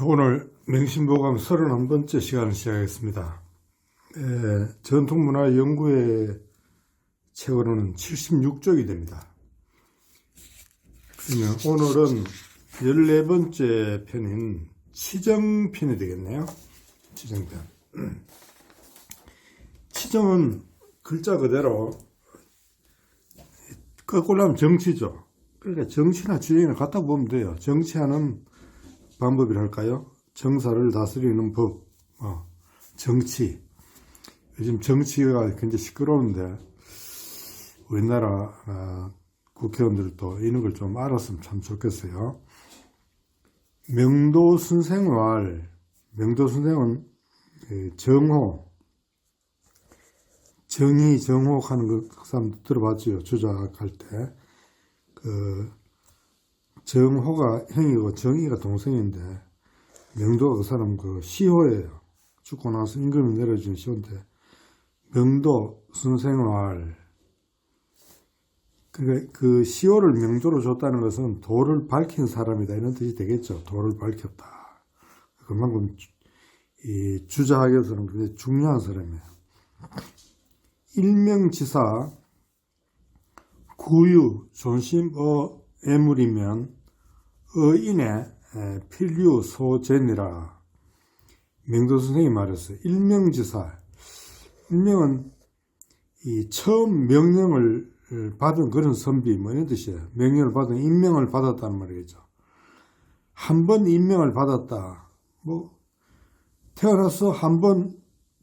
오늘 맹신보감 31번째 시간을 시작하겠습니다. 전통문화연구회 책으로는 76쪽이 됩니다. 그러면 오늘은 14번째 편인 치정편이 되겠네요. 치정편. 치정은 글자 그대로 거꾸로 하면 정치죠. 그러니까 정치나 치정이나 갖다 보면 돼요. 정치하는 방법이랄까요? 정사를 다스리는 법, 정치. 요즘 정치가 굉장히 시끄러운데 우리나라 국회의원들도 이런 걸 좀 알았으면 참 좋겠어요. 명도선생활, 명도선생은 정호, 정의, 정혹 하는 거 그 사람도 들어봤죠. 주작할 때. 정호가 형이고 정의가 동생인데 명도가 그 사람 시호예요. 죽고 나서 임금이 내려준 시호인데 명도 선생활. 그러니까 그 시호를 명도로 줬다는 것은 도를 밝힌 사람이다 이런 뜻이 되겠죠. 도를 밝혔다. 그만큼 이 주자학에서는 굉장히 중요한 사람이에요. 일명지사 구유 존심어 애물이면 어인의 필류 소재니라. 명도 선생이 말했어요. 일명지사. 일명은 이 처음 명령을 받은 그런 선비 뭐 이런 뜻이에요. 명령을 받은 임명을 받았다는 말이겠죠. 한 번 임명을 받았다. 뭐 태어나서 한 번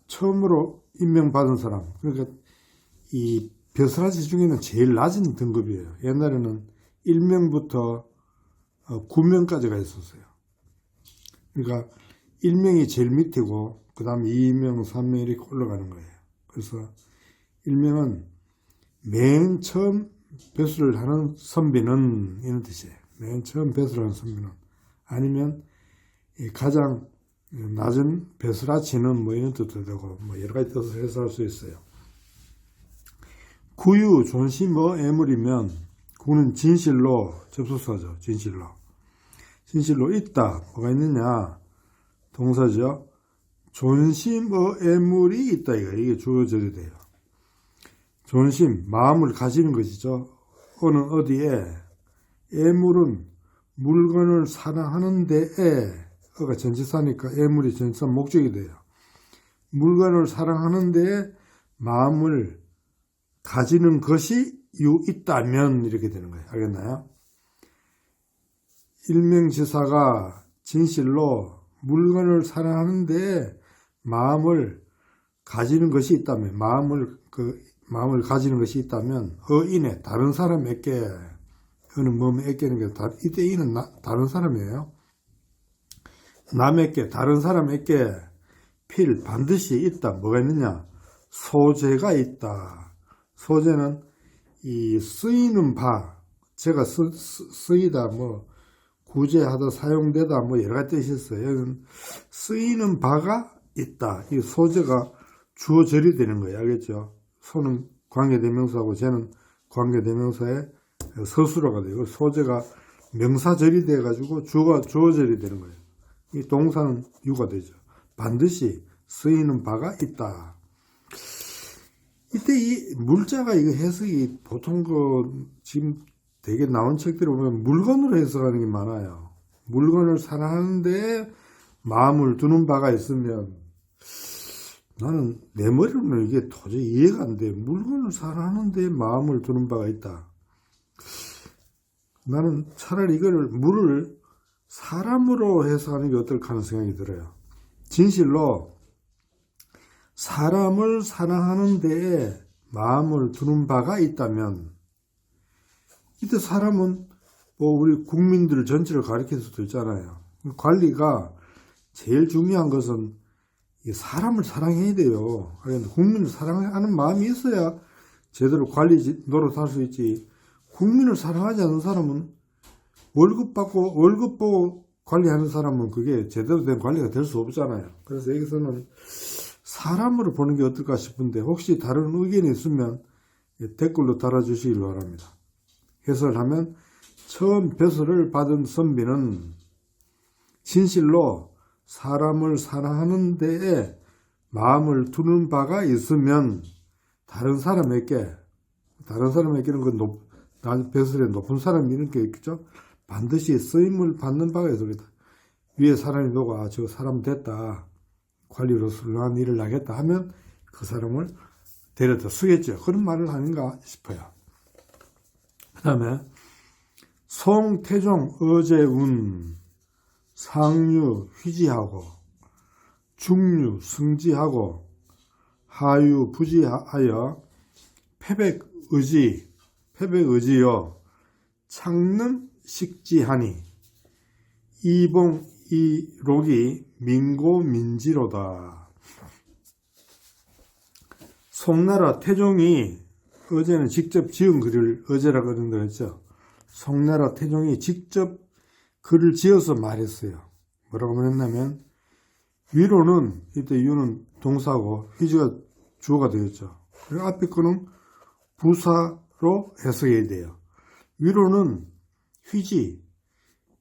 처음으로 임명받은 사람. 그러니까 이 벼슬아치 중에는 제일 낮은 등급이에요. 옛날에는 1명부터 9명까지가 있었어요. 그러니까 1명이 제일 밑이고 그 다음 2명, 3명 이렇게 올라가는 거예요. 그래서 1명은 맨 처음 배수를 하는 선비는 이런 뜻이에요. 맨 처음 배수를 하는 선비는. 아니면 가장 낮은 벼슬아치는 뭐 이런 뜻도 되고 뭐 여러 가지 뜻을 해석할 수 있어요. 구유, 존심어 애물이면 구는 진실로 접속사죠. 진실로. 진실로 있다. 뭐가 있느냐. 동사죠. 존심어 애물이 있다. 이게 주어져야 돼요. 존심, 마음을 가지는 것이죠. 어느 어디에. 애물은 물건을 사랑하는 데에. 어가 전치사니까 애물이 전치사 목적이 돼요. 물건을 사랑하는 데에 마음을 가지는 것이 있다면 이렇게 되는 거예요. 알겠나요? 일명지사가 진실로 물건을 사랑하는데 마음을 가지는 것이 있다면, 마음을 가지는 것이 있다면, 어인에 다른 사람에게, 그는 몸에게는 게 이때 이는 다른 사람이에요. 남에게, 다른 사람에게 반드시 있다. 뭐가 있느냐? 소재가 있다. 소재는 이 쓰이는 바, 제가 쓰이다, 뭐, 구제하다, 사용되다, 뭐, 여러 가지 뜻이 있어요. 쓰이는 바가 있다. 이 소재가 주어절이 되는 거예요. 알겠죠? 소는 관계대명사하고 쟤는 관계대명사의 서술어가 돼요. 소재가 명사절이 돼가지고 주어절이 되는 거예요. 이 동사는 유가 되죠. 반드시 쓰이는 바가 있다. 이때 이 물자가 이거 해석이 보통 지금 되게 나온 책들을 보면 물건으로 해석하는 게 많아요. 물건을 사랑하는데 마음을 두는 바가 있으면 나는 내 머리로는 이게 도저히 이해가 안 돼. 물건을 사랑하는데 마음을 두는 바가 있다. 나는 차라리 이거를 물을 사람으로 해석하는 게 어떨까 하는 생각이 들어요. 진실로 사람을 사랑하는 데에 마음을 두는 바가 있다면, 이때 사람은 뭐 우리 국민들 전체를 가리킬 수도 있잖아요. 관리가 제일 중요한 것은 사람을 사랑해야 돼요. 국민을 사랑하는 마음이 있어야 제대로 관리 노릇할 수 있지. 국민을 사랑하지 않는 사람은 월급 보고 관리하는 사람은 그게 제대로 된 관리가 될 수 없잖아요. 그래서 여기서는 사람으로 보는 게 어떨까 싶은데 혹시 다른 의견이 있으면 댓글로 달아주시길 바랍니다. 해설을 하면 처음 벼슬을 받은 선비는 진실로 사람을 사랑하는 데에 마음을 두는 바가 있으면 다른 사람에게는 그 벼슬에 높은 사람이 이런 게 있겠죠. 반드시 쓰임을 받는 바가 있습니다. 위에 사람이 보고 저 사람 됐다, 관리로서 훌륭한 일을 하겠다 하면 그 사람을 데려다 쓰겠죠. 그런 말을 하는가 싶어요. 그 다음에 송, 태종, 어제운, 상류, 휘지하고, 중류, 승지하고, 하유, 부지하여 패백의지여 창능, 식지하니 이봉, 이록이 민고, 민지로다. 송나라 태종이 어제는 직접 지은 글을 어제라고 그런다고 했죠. 송나라 태종이 직접 글을 지어서 말했어요. 뭐라고 했냐면 위로는, 이때 유는 동사고 휘지가 주어가 되었죠. 그리고 앞에 거는 부사로 해석해야 돼요. 위로는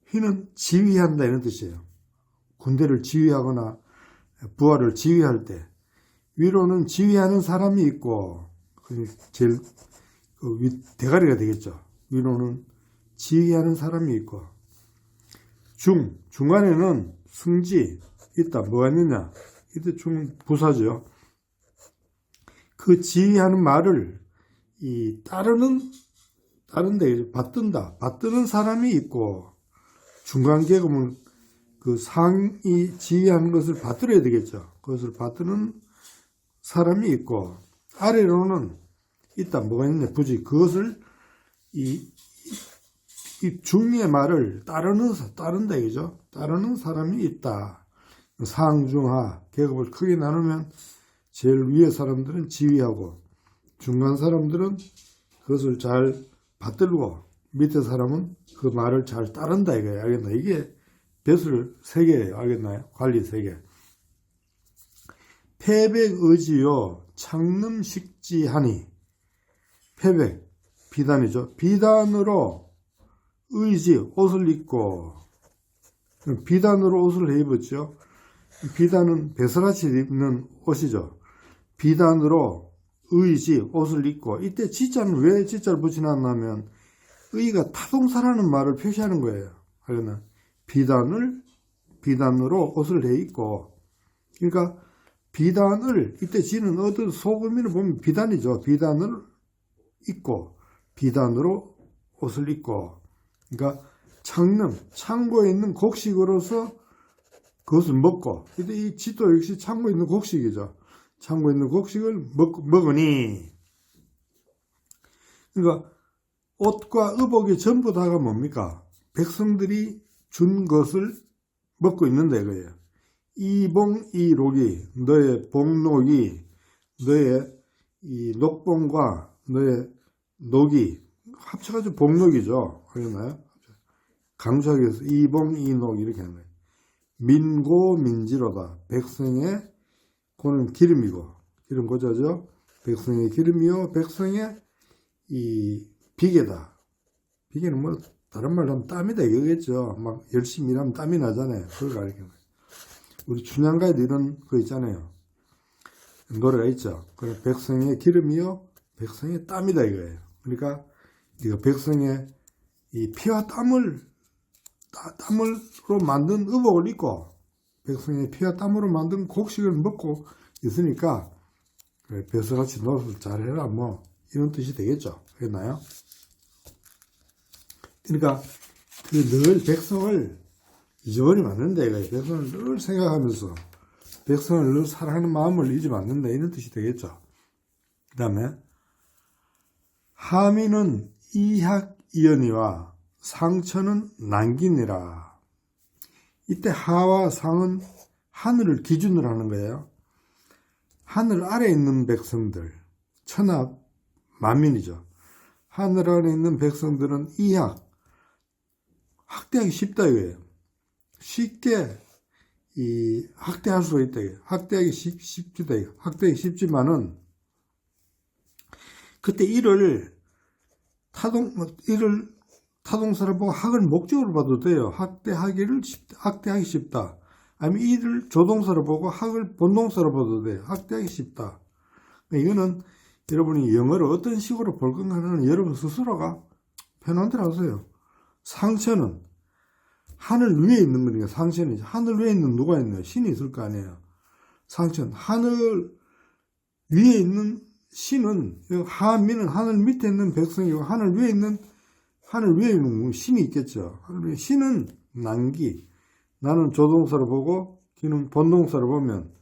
휘는 지휘한다 이런 뜻이에요. 군대를 지휘하거나 부하를 지휘할 때 위로는 지휘하는 사람이 있고, 제일 대가리가 되겠죠. 위로는 지휘하는 사람이 있고, 중간에는 승지 있다. 뭐가 있느냐? 이때 부사죠. 그 지휘하는 말을 따른데 받드는 사람이 있고, 중간 계급은 그 상이 지휘하는 것을 받들어야 되겠죠. 그것을 받드는 사람이 있고, 아래로는 있다. 뭐가 있냐? 부지. 그것을 이 중의 말을 따른다 이거죠. 따르는 사람이 있다. 상중하 계급을 크게 나누면 제일 위에 사람들은 지휘하고, 중간 사람들은 그것을 잘 받들고, 밑에 사람은 그 말을 잘 따른다 이거예요. 알겠나? 이게 벼슬 3개예요. 알겠나요? 관리 3개. 패백의지요 창름식지하니, 패백 비단이죠. 비단으로 의지 옷을 입고, 비단으로 옷을 입었죠. 비단은 배설같이 입는 옷이죠. 비단으로 의지 옷을 입고, 이때 지자는 왜 지자를 붙여놨냐면 의가 타동사라는 말을 표시하는 거예요. 알겠나? 비단으로 옷을 해 입고, 그러니까 비단을, 이때 지는 어떤 소금이를 보면 비단이죠. 비단을 입고, 비단으로 옷을 입고, 그러니까 창고에 있는 곡식으로서 그것을 먹고, 이때 이 지도 역시 창고에 있는 곡식이죠. 창고에 있는 곡식을 먹으니, 그러니까 옷과 의복이 전부 다가 뭡니까? 백성들이 준 것을 먹고 있는다 이거예요. 이봉이록이, 너의 복록이, 너의 이 녹봉과 너의 녹이 합쳐가지고 복록이죠. 알겠나요? 강조하기 위해서 이봉이녹 이렇게 하는 거예요. 민고민지로다. 백성의 고는 기름이고, 기름 고자죠. 백성의 기름이요 백성의 이 비계다. 비계는 뭐 다른 말로 하면 땀이다 이거겠죠. 막 열심히 일하면 땀이 나잖아요. 그걸 가리키는 거예요. 우리 춘향가에도 이런 거 있잖아요. 노래가 있죠. 그래, 백성의 기름이요 백성의 땀이다 이거예요. 그러니까 이거 백성의 이 피와 땀으로 만든 의복을 입고, 백성의 피와 땀으로 만든 곡식을 먹고 있으니까 그래, 벼슬같이 노릇을 잘해라 뭐 이런 뜻이 되겠죠. 그랬나요? 그러니까 늘 백성을 잊어버리면 안 된다 이거예요. 백성을 늘 생각하면서 백성을 늘 사랑하는 마음을 잊으면 안 된다 이런 뜻이 되겠죠. 그 다음에 하미는 이학이언이와 상처는 난긴이라. 이때 하와 상은 하늘을 기준으로 하는 거예요. 하늘 아래에 있는 백성들, 천하 만민이죠. 하늘 아래에 있는 백성들은 학대하기 쉽다 이거예요. 쉽게 학대할 수가 있다 이거예요. 학대하기 쉽다 이거예요. 학대하기 쉽지만은 그때 이를 타동사를 보고 학을 목적으로 봐도 돼요. 학대하기 쉽다. 아니면 이를 조동사로 보고 학을 본동사로 봐도 돼요. 학대하기 쉽다. 이거는 여러분이 영어를 어떤 식으로 볼 건가는 여러분 스스로가 편한 대로 하세요. 상처는 하늘 위에 있는 거니까 상처는 하늘 위에 있는 누가 있나요? 신이 있을 거 아니에요. 상처는 하늘 위에 있는 신은 하민은 하늘 밑에 있는 백성이고 하늘 위에 있는 신이 있겠죠. 신은 난기. 나는 조동사로 보고 기는 본동사로 보면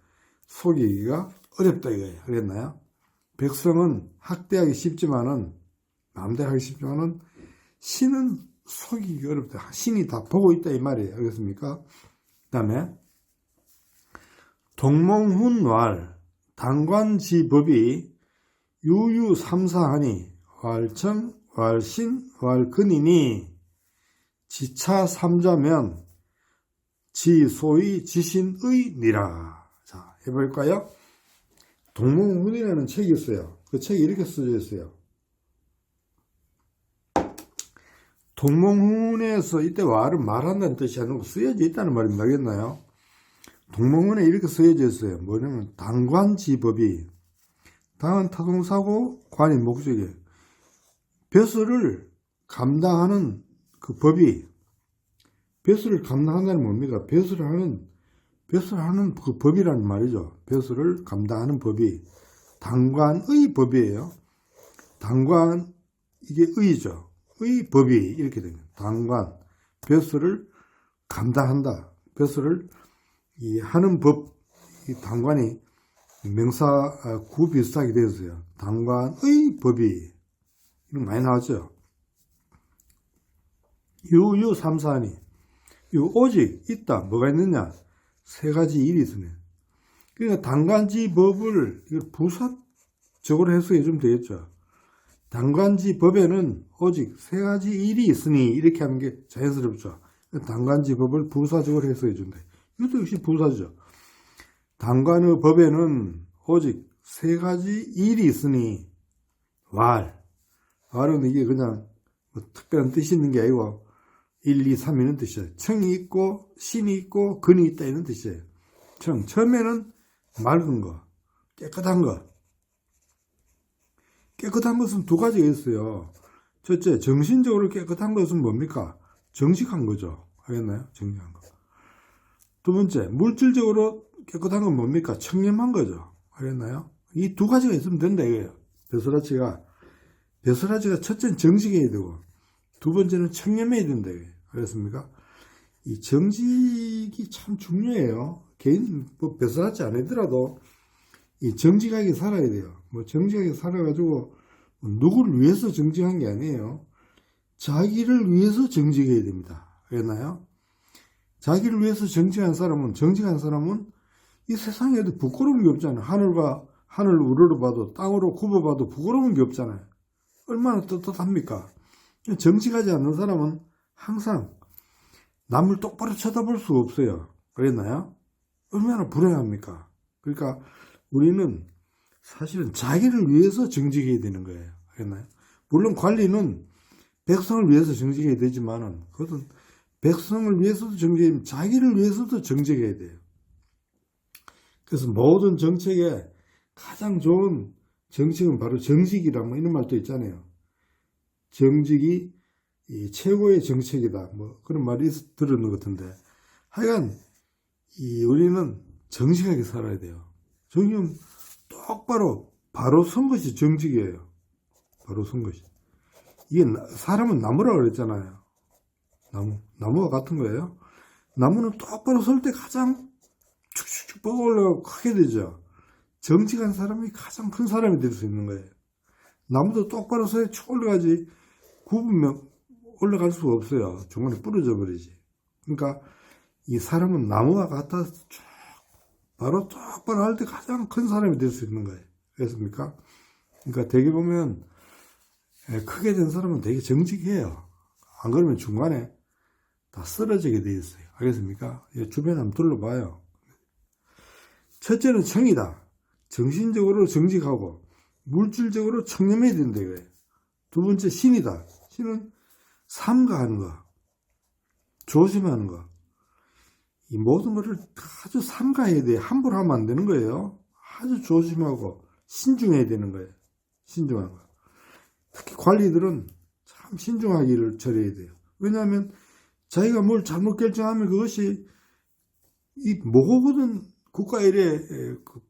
속이기가 어렵다 이거예요. 알겠나요? 백성은 학대하기 쉽지만은 마음대로 하기 쉽지만은 신은 속이기 어렵다. 신이 다 보고 있다 이 말이에요. 알겠습니까? 그 다음에 동몽훈왈 당관지법이 유유삼사하니 왈청 왈신 왈근이니 지차 삼자면 지소의 지신의 니라. 자, 해볼까요? 동몽훈이라는 책이 있어요. 그 책이 이렇게 써져 있어요. 동몽훈에서 이때 와를 말한다는 뜻이 아니고 쓰여져 있다는 말입니다. 알겠나요? 동몽훈에 이렇게 쓰여져 있어요. 뭐냐면 당관지법이 당은 타동사고 관이 목적이에요. 벼슬을 감당하는 그 법이 벼슬을 감당한다는 뭡니까? 벼슬을 하는 그 법이라는 말이죠. 벼슬을 감당하는 법이 당관의 법이에요. 당관 이게 의죠. 의 법이 이렇게 됩니다. 당관 벼슬을 감당한다. 벼슬을 하는 법 이 당관이 명사 구 비슷하게 되어 있어요. 당관의 법이 이거 많이 나왔죠. 유유삼사하니 오직 있다. 뭐가 있느냐? 세 가지 일이 있으네. 그러니까 당관지법을 부사적으로 해석해 주면 되겠죠. 당관지법에는 오직 세 가지 일이 있으니 이렇게 하는 게 자연스럽죠. 당관지법을 부사적으로 해석해 준다. 이것도 역시 부사죠. 당관의 법에는 오직 세 가지 일이 있으니 왈은 이게 그냥 뭐 특별한 뜻이 있는 게 아니고 1, 2, 3 이런 뜻이에요. 청이 있고 신이 있고 근이 있다 이런 뜻이에요. 처음에는 맑은 거, 깨끗한 거. 깨끗한 것은 두 가지가 있어요. 첫째, 정신적으로 깨끗한 것은 뭡니까? 정직한 거죠. 알겠나요? 정직한 거. 두 번째, 물질적으로 깨끗한 건 뭡니까? 청렴한 거죠. 알겠나요? 이 두 가지가 있으면 된다 이거예요. 벼슬아치가 첫째는 정직해야 되고 두 번째는 청렴해야 된다 이거예요. 알겠습니까? 이 정직이 참 중요해요. 개인 벼슬아치 아니더라도 이 정직하게 살아야 돼요. 정직하게 살아가지고 누구를 위해서 정직한 게 아니에요. 자기를 위해서 정직해야 됩니다. 알겠나요? 자기를 위해서 정직한 사람은 이 세상에도 부끄러운 게 없잖아요. 하늘 우러러 봐도 땅으로 굽어봐도 부끄러운 게 없잖아요. 얼마나 떳떳합니까? 정직하지 않는 사람은 항상 남을 똑바로 쳐다볼 수가 없어요. 그랬나요? 얼마나 불행합니까? 그러니까 우리는 사실은 자기를 위해서 정직해야 되는 거예요. 알겠나요? 물론 관리는 백성을 위해서 정직해야 되지만은 그것은 백성을 위해서도 정직해야 자기를 위해서도 정직해야 돼요. 그래서 모든 정책에 가장 좋은 정책은 바로 정직이라 이런 말도 있잖아요. 정직이 최고의 정책이다. 그런 말이 들었는 것 같은데 하여간 우리는 정직하게 살아야 돼요. 정직은 똑바로 바로 선 것이 정직이에요. 바로 선 것이. 이게 사람은 나무라고 그랬잖아요. 나무와 같은 거예요. 나무는 똑바로 설 때 가장 축축축 뻗어 올라가고 크게 되죠. 정직한 사람이 가장 큰 사람이 될 수 있는 거예요. 나무도 똑바로 서야 쭉 올라가지 굽으면 올라갈 수가 없어요. 중간에 부러져 버리지. 그러니까 이 사람은 나무와 같아서 쭉 바로 똑바로 할 때 가장 큰 사람이 될 수 있는 거예요. 그렇습니까? 그러니까 되게 보면 크게 된 사람은 되게 정직해요. 안 그러면 중간에 다 쓰러지게 돼 있어요. 알겠습니까? 주변 한번 둘러봐요. 첫째는 청이다. 정신적으로 정직하고 물질적으로 청렴해야 된다 이거예요. 두 번째 신이다. 신은 삼가하는 거, 조심하는 거, 이 모든 것을 아주 삼가해야 돼요. 함부로 하면 안 되는 거예요. 아주 조심하고 신중해야 되는 거예요. 신중한 거. 특히 관리들은 참 신중하기를 절해야 돼요. 왜냐하면 자기가 뭘 잘못 결정하면 그것이 이 모든 국가 일에 그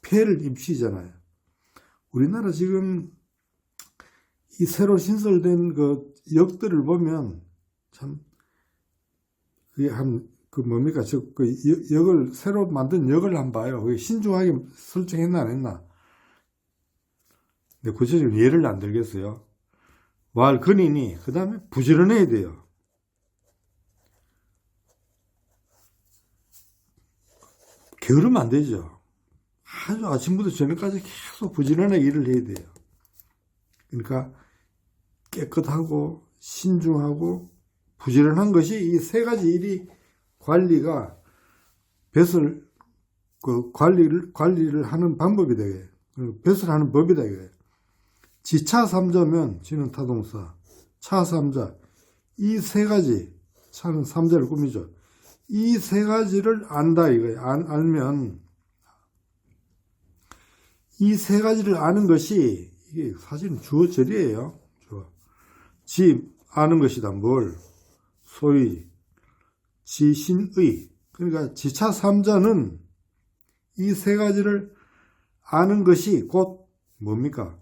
폐해를 입히잖아요. 우리나라 지금 이 새로 신설된 그 역들을 보면 참 그게 그 뭡니까 그 역을 새로 만든 역을 한번 봐요. 그게 신중하게 설정했나 안 했나. 근데 구체적으로 예를 안 들겠어요. 말 근인이 그 다음에 부지런해야 돼요. 게으르면 안 되죠. 아주 아침부터 저녁까지 계속 부지런하게 일을 해야 돼요. 그러니까 깨끗하고 신중하고 부지런한 것이 이 세 가지 일이 관리가 뱃을 그 관리를 하는 방법이 되게 뱃을 하는 법이다 이거예요. 지차 삼자면 지는 타동사, 차 삼자 이 세 가지 차는 삼자를 꾸미죠. 이 세 가지를 안다 이거예요. 알면 이 세 가지를 아는 것이 이게 사실은 주어절이에요. 지 아는 것이다. 뭘? 소위 지신의. 그러니까 지차 삼자는 이 세 가지를 아는 것이 곧 뭡니까?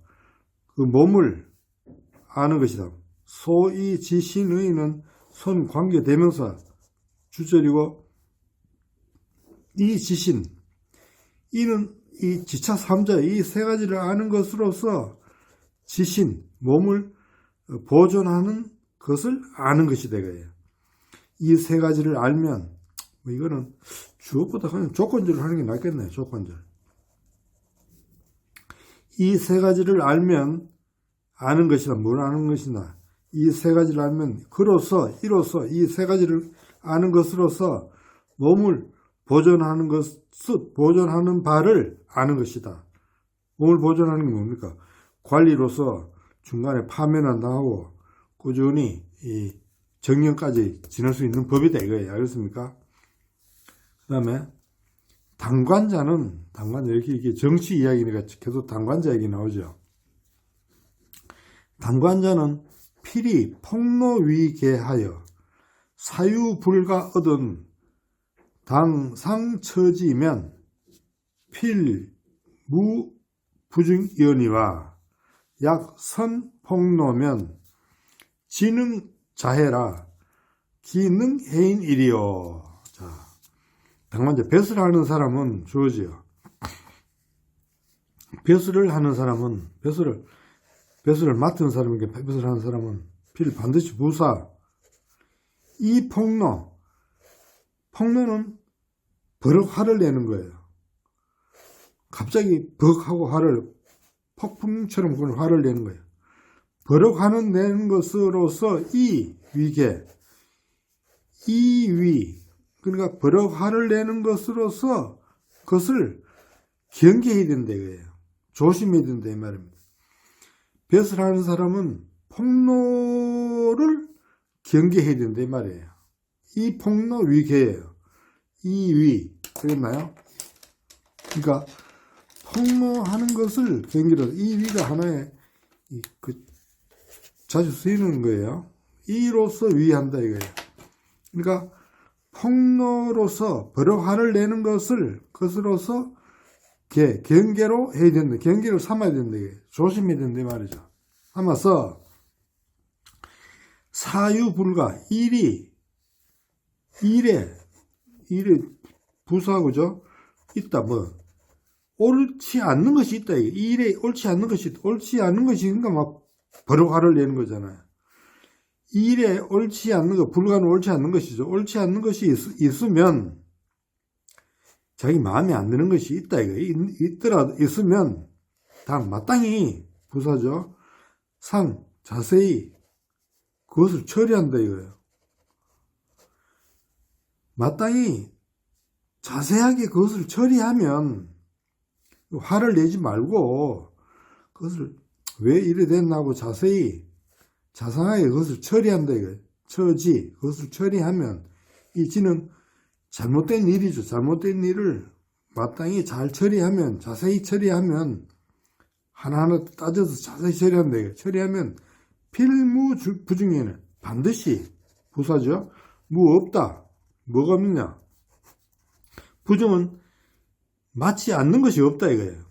그 몸을 아는 것이다. 소위 지신의는 손관계대명사 주절이고 이 지신 이는 이 지차 삼자 이 세 가지를 아는 것으로서 지신 몸을 보존하는 것을 아는 것이 되거예요. 이 세 가지를 알면 이거는 주어보다 그냥 조건절을 하는 게 낫겠네요. 조건절. 이 세 가지를 알면 아는 것이다. 뭘 아는 것이나 이 세 가지를 알면 그로서 이로써 이 세 가지를 아는 것으로서 몸을 보존하는 바를 아는 것이다. 몸을 보존하는 게 뭡니까? 관리로서 중간에 파면 안 당하고 꾸준히 이 정년까지 지낼 수 있는 법이다 이거예요. 알겠습니까? 그 다음에 당관자 이렇게 정치 이야기니까 계속 당관자 얘기 나오죠. 당관자는 필히 폭로위계하여 사유불가 얻은 당상처지면 필무부중이언이와 약선폭로면 지능자해라 기능해인이리요. 자, 당관자 벼슬을 하는 사람은 주어지요. 벼슬을 하는 사람은 벼슬을 맡은 사람에게 벼슬을 하는 사람은 필 반드시 부사. 이 폭로는 버럭 화를 내는 거예요. 갑자기 벅하고 폭풍처럼 화를 내는 거예요. 버럭 화는 내는 것으로서 이 위계, 그러니까 버럭 화를 내는 것으로서 그것을 경계해야 된다 이거예요. 조심해야 된다 이 말입니다. 벼슬 하는 사람은 폭로를 경계해야 된다 이 말이에요. 이 폭로 위계예요. 그랬나요? 그러니까 폭로하는 것을 경계로 이 위가 하나의 자주 쓰이는 거예요. 이로서 위한다 이거예요. 그러니까 폭로로서 버럭 화를 내는 것으로서 경계로 해야 된다. 경계로 삼아야 된다. 조심해야 된다 이 말이죠. 삼아서 사유불가 일에 부사하고죠. 있다 옳지 않는 것이 있다. 이 일에 옳지 않는 것이 그러니까 막 버럭 화를 내는 거잖아요. 이 일에 옳지 않는 것, 불가는 옳지 않는 것이죠. 옳지 않는 것이 있으면 자기 마음에 안 드는 것이 있다 이거. 있으면 마땅히 부사죠. 자세히 그것을 처리한다 이거예요. 마땅히 자세하게 그것을 처리하면 화를 내지 말고 그것을 왜 이래 됐나 하고 자세히 자상하게 그것을 처리한다 이거예요. 처지, 그것을 처리하면 이 지는 잘못된 일이죠. 잘못된 일을 마땅히 잘 처리하면, 자세히 처리하면, 하나하나 따져서 자세히 처리한다 이거예요. 처리하면 필무부중에는 반드시 부사죠. 무 없다. 뭐가 없느냐? 부중은 맞지 않는 것이 없다 이거예요.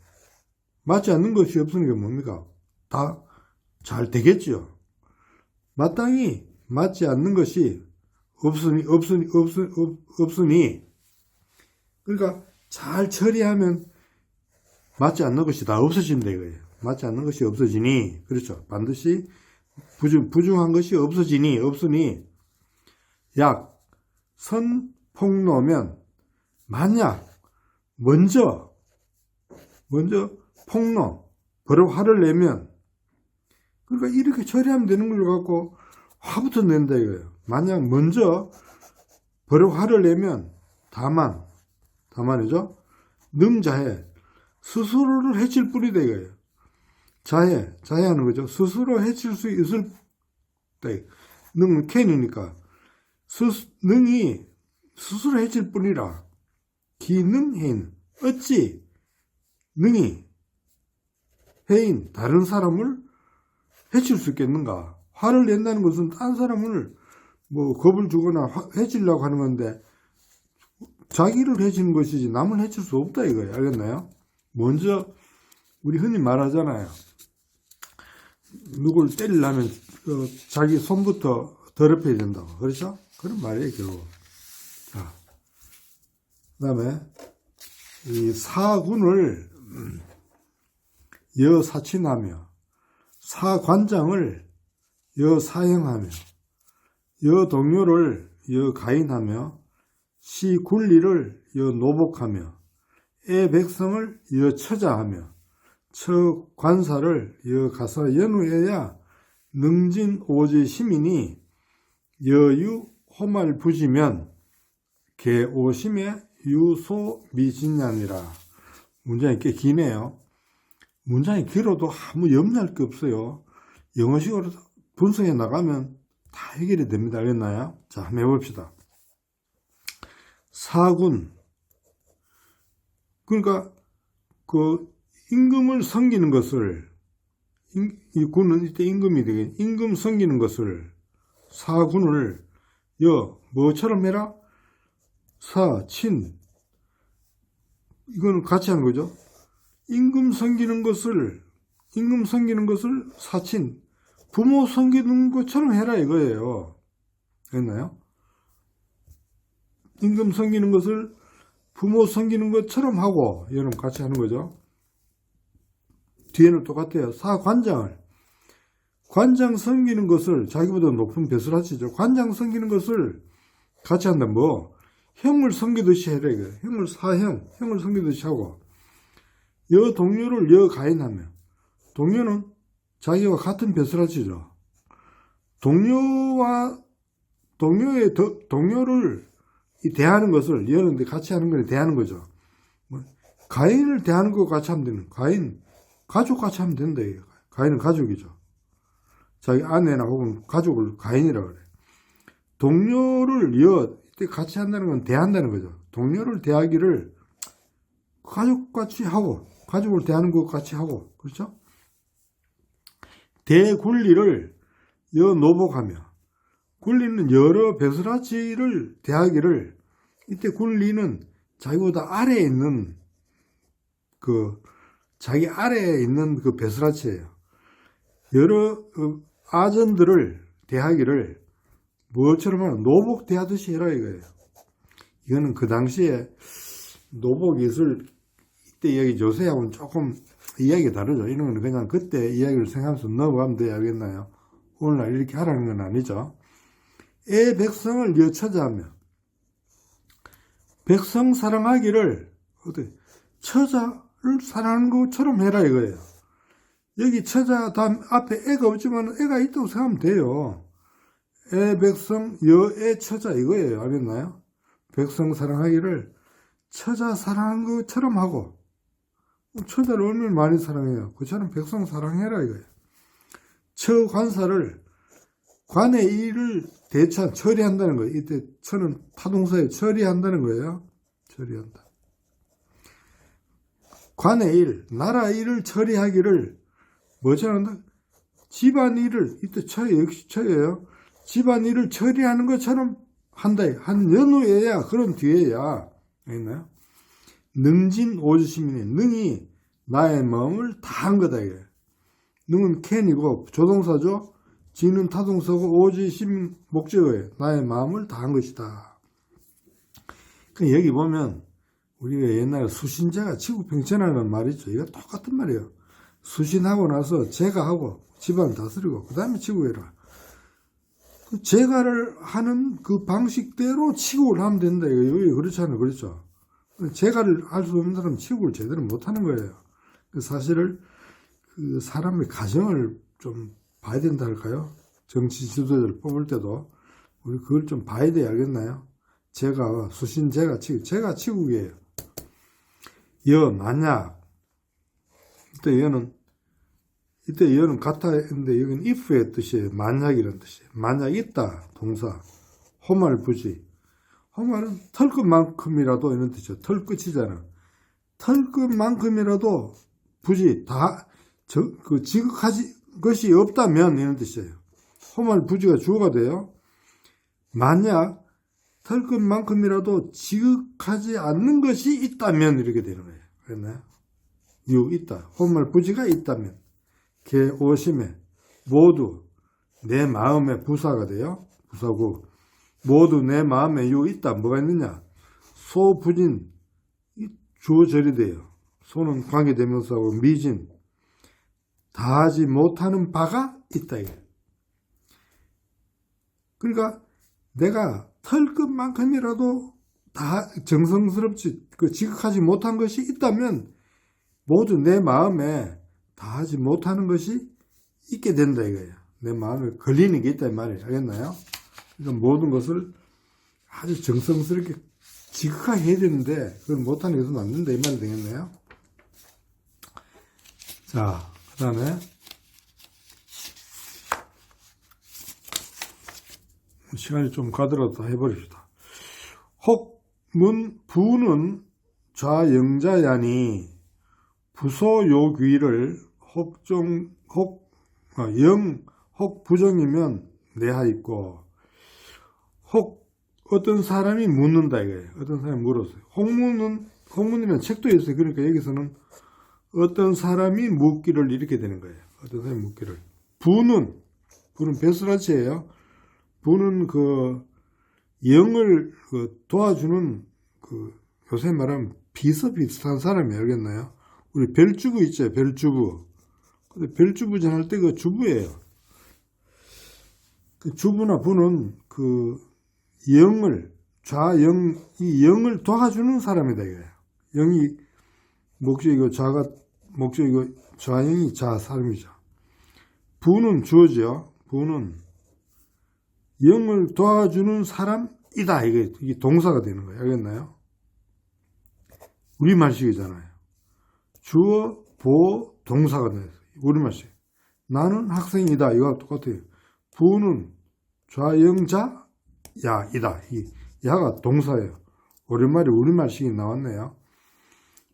맞지 않는 것이 없으니까 뭡니까? 다 잘 되겠죠. 마땅히 맞지 않는 것이 없으니, 그러니까 잘 처리하면 맞지 않는 것이 다 없어진다 이거예요. 맞지 않는 것이 없어지니, 그렇죠. 반드시 부중한 것이 없으니, 약, 선폭로면, 만약, 먼저 폭로, 바로 화를 내면, 그러니까 이렇게 처리하면 되는 걸 갖고 화부터 낸다 이거예요. 만약 먼저 바로 화를 내면 다만이죠. 능자해, 스스로를 해칠 뿐이다 이거예요. 자해하는 거죠. 스스로 해칠 수 있을 때, 능은 캔이니까 능이 스스로 해칠 뿐이라 기능해인 어찌 능이 해인 다른 사람을 해칠 수 있겠는가? 화를 낸다는 것은 딴 사람을 뭐 겁을 주거나 해치려고 하는 건데 자기를 해치는 것이지 남을 해칠 수 없다 이거예요. 알겠나요? 먼저 우리 흔히 말하잖아요. 누굴 때리려면 자기 손부터 더럽혀야 된다고. 그렇죠? 그런 말이에요 결국. 자, 그 다음에 이 사군을 여사친하며 사관장을 여사형하며 여동료를 여가인하며 시군리를 여노복하며 애백성을 여처자하며 처관사를 여가서 연후해야 능진오지 시민이 여유 호말부지면 개오심에 유소미진냐니라. 문장이 꽤 기네요. 문장이 길어도 아무 염려할 게 없어요. 영어식으로 분석해 나가면 다 해결이 됩니다. 알겠나요? 자, 한번 해봅시다. 사군. 그러니까, 임금을 섬기는 것을, 이 군은 이때 임금이 되겠네. 임금 섬기는 것을, 사군을, 뭐처럼 해라? 친. 이거는 같이 하는 거죠. 임금 섬기는 것을 사친, 부모 섬기는 것처럼 해라 이거예요. 됐나요? 임금 섬기는 것을 부모 섬기는 것처럼 하고, 이런 같이 하는 거죠. 뒤에는 똑같아요. 관장 섬기는 것을, 자기보다 높은 벼슬아치죠. 관장 섬기는 것을 같이 한다. 형을 섬기듯이 해라 이거예요. 형을 섬기듯이 하고, 동료를 가인하며, 동료는 자기와 같은 벼슬아치죠. 동료를 대하는 것을, 여는 같이 하는 걸 대하는 거죠. 가인을 대하는 거 같이 하면 되는, 가족 같이 하면 된다. 가인은 가족이죠. 자기 아내나 혹은 가족을 가인이라고 그래. 동료를 이때 같이 한다는 건 대한다는 거죠. 동료를 대하기를 가족같이 하고, 가족을 대하는 것 같이 하고, 그렇죠? 대군리를 노복하며, 군리는 여러 벼슬아치를 대하기를, 이때 군리는 자기보다 아래에 있는 자기 아래에 있는 그 벼슬아치예요. 여러 아전들을 대하기를 뭐처럼 하나 노복 대하듯이 해라 이거예요. 이거는 그 당시에 노복 예술 이때 이야기 요새하고는 조금 이야기가 다르죠. 이런 건 그냥 그때 이야기를 생각하면서 넘어가면 돼야 하겠나요? 오늘날 이렇게 하라는 건 아니죠. 애 백성을 여처자하며, 백성 사랑하기를 처자를 사랑하는 것처럼 해라 이거예요. 여기 처자 다음 앞에 애가 없지만 애가 있다고 생각하면 돼요. 애 백성 여애 처자 이거예요. 알겠나요? 백성 사랑하기를 처자 사랑한 것처럼 하고, 처자를 얼마나 많이 사랑해요. 그처럼 백성 사랑해라 이거예요. 처관사를 관의 일을 대처, 처리한다는 거예요. 이때 처는 타동사에 처리한다는 거예요. 처리한다. 관의 일, 나라 일을 처리하기를 뭐처럼 한다? 집안 일을, 이때 처예, 역시 처예요. 집안 일을 처리하는 것처럼 한다. 한 연후에야, 그런 뒤에야. 알겠나요? 능진 오주시민이, 능이 나의 마음을 다 한 거다. 이게. 능은 캔이고 조동사죠. 진은 타동사고 오주시민 목적어예요. 나의 마음을 다 한 것이다. 여기 보면 우리가 옛날에 수신제가 치국평천하는 말이죠. 이거 똑같은 말이에요. 수신하고 나서 제가하고 집안 다스리고 그 다음에 치국해라. 제가를 하는 그 방식대로 치국을 하면 된다. 이거 그렇잖아요. 그렇죠. 제가를 할 수 없는 사람은 치국을 제대로 못하는 거예요. 사실을 그 사람의 가정을 좀 봐야 된다 할까요? 정치 지도자를 뽑을 때도 우리 그걸 좀 봐야 돼야 알겠나요? 제가 수신 제가 치국이에요. 만약 이때 여는 같아 했는데 여기는 if의 뜻이에요. 만약이라는 뜻이에요. 만약 있다 동사 호말 부지. 호말은 털끝만큼이라도 이런 뜻이죠. 털끝이잖아. 털끝만큼이라도 부지 다 지극하지 것이 없다면 이런 뜻이에요. 호말 부지가 주어가 돼요. 만약 털끝만큼이라도 지극하지 않는 것이 있다면 이렇게 되는 거예요. 그랬나요? 있다. 호말 부지가 있다면 개 오심에 모두 내 마음의 부사가 돼요. 부사고 모두 내 마음에 있다. 뭐가 있느냐? 소부진 주어절이 돼요. 소는 관계대명사고 미진 다하지 못하는 바가 있다. 이게. 그러니까 내가 털끝만큼이라도 다 정성스럽지 지극하지 못한 것이 있다면 모두 내 마음에 다하지 못하는 것이 있게 된다 이거예요. 내 마음에 걸리는 게 있다 이 말이에요. 알겠나요? 그러니까 모든 것을 아주 정성스럽게 지극하게 해야 되는데 그걸 못하는 것은 안 된다 이 말이 되겠네요. 자, 그 다음에 시간이 좀 가더라도 해버립시다. 부는 좌영자야니 부소요귀를 혹 부정이면 내하있고 혹 어떤 사람이 묻는다 이거예요. 어떤 사람이 물었어요. 혹문이라는 책도 있어요. 그러니까 여기서는 어떤 사람이 묻기를 이렇게 되는 거예요. 어떤 사람이 묻기를. 부는 베스라치예요. 부는 영을 도와주는 요새 말하면 비슷한 사람이 알겠나요? 우리 별주부 있죠, 별주부. 근데 별주부 전할 때 주부예요. 주부나 부는 이 영을 도와주는 사람이다 이거예요. 영이 목적이고 목적이고 좌영이 사람이죠. 부는 주어죠. 부는 영을 도와주는 사람이다. 이게 동사가 되는 거예요. 알겠나요? 우리말식이잖아요. 주어, 보어, 동사가 되는 거예요. 우리말식. 나는 학생이다. 이거와 똑같아요. 부는 좌영자, 야이다. 야가 동사예요. 오랜만에 우리말식이 나왔네요.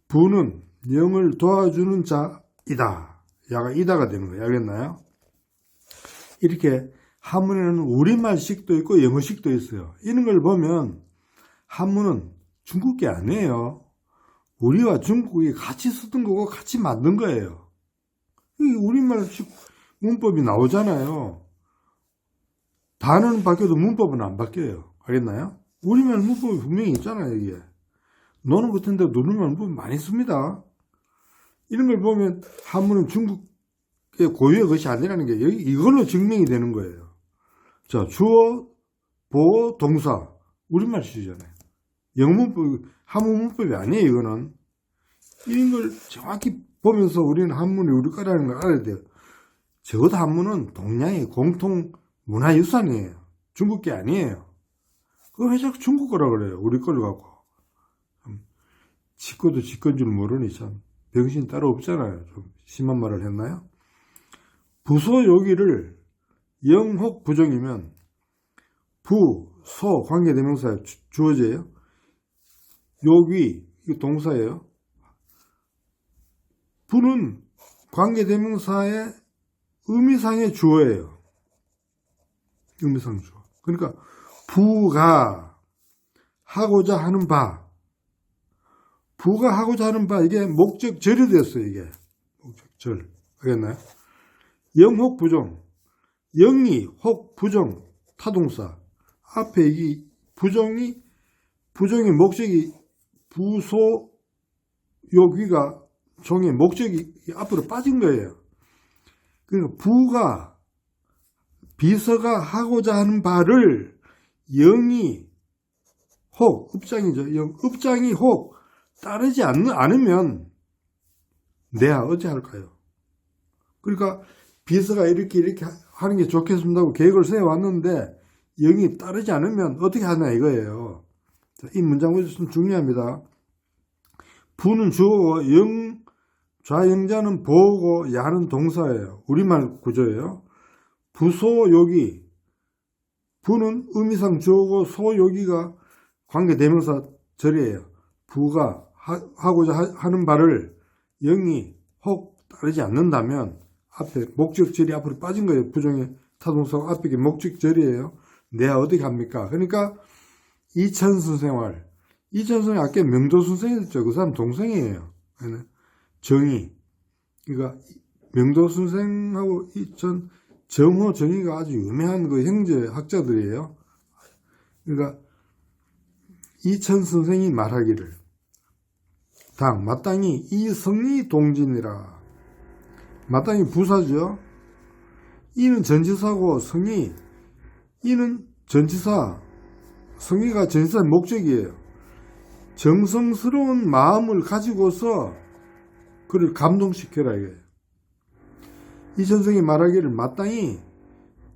부는 영을 도와주는 자이다. 야가 이다가 되는 거예요. 알겠나요? 이렇게 한문에는 우리말식도 있고 영어식도 있어요. 이런 걸 보면 한문은 중국게 아니에요. 우리와 중국이 같이 쓰던 거고 같이 만든 거예요. 우리말식 문법이 나오잖아요. 단어는 바뀌어도 문법은 안 바뀌어요. 알겠나요? 우리말 문법이 분명히 있잖아요. 여기에. 노는 같은데 우리말 문법 많이 씁니다. 이런 걸 보면 한문은 중국의 고유의 것이 아니라는 게 이걸로 증명이 되는 거예요. 자, 주어, 보어, 동사. 우리말식이잖아요. 영문법, 한문 문법이 아니에요, 이거는. 이런 걸 정확히 보면서 우리는 한문이 우리 거라는 걸 알아야 돼요. 적어도 한문은 동양의 공통 문화유산이에요. 중국 게 아니에요. 그거 왜 자꾸 중국 거라 그래요? 우리 걸로 갖고. 지꺼도 지꺼인 줄 모르니 참 병신 따로 없잖아요. 좀 심한 말을 했나요? 부소 여기를 영혹 부정이면 부, 소 관계대명사에 주어져요. 요귀 이거 동사예요. 부는 관계대명사의 의미상의 주어예요. 의미상 주어. 그러니까 부가 하고자 하는 바, 부가 하고자 하는 바, 이게 목적절이 됐어요. 이게 목적절. 알겠나요? 영혹 부정, 영이 혹 부정 타동사 앞에 이 부정의 목적이 부소 요귀가 종의 목적이 앞으로 빠진 거예요. 그러니까 부가 비서가 하고자 하는 바를 영이 혹 up장이죠. up장이 혹 따르지 않으면 내야 어찌할까요? 그러니까 비서가 이렇게 하는 게 좋겠습니다고 계획을 세워왔는데 영이 따르지 않으면 어떻게 하냐 이거예요. 자, 이 문장 구조 중요합니다. 부는 주어고 좌영자는 보고 야는 동사예요. 우리말 구조예요. 부소요기, 부는 의미상 주어고 소요기가 관계대명사 절이에요. 부가 하고자 하는 바를 영이 혹 따르지 않는다면 앞에 목적절이 앞으로 빠진 거예요. 부정의 타동사가 앞에 게 목적절이에요. 내가 어떻게 합니까? 그러니까 이천선생활, 이천선생이 아까 명도선생이었죠. 그 사람 동생이에요. 정의. 그러니까 명도선생하고 정호, 정의가 아주 유명한 그 형제 학자들이에요. 그러니까 이천선생이 말하기를 마땅히 이성이 동진이라. 마땅히 부사죠. 이는 전치사고 이는 전치사, 성의가 전치사의 목적이에요. 정성스러운 마음을 가지고서 그를 감동시켜라 이거예요. 이천성이 말하기를 마땅히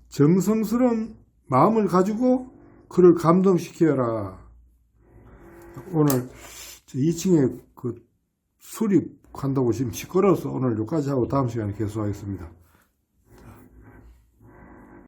정성스러운 마음을 가지고 그를 감동시켜라. 오늘 2층에 그 수립한다고 지금 시끄러워서 오늘 여기까지 하고 다음 시간에 계속하겠습니다.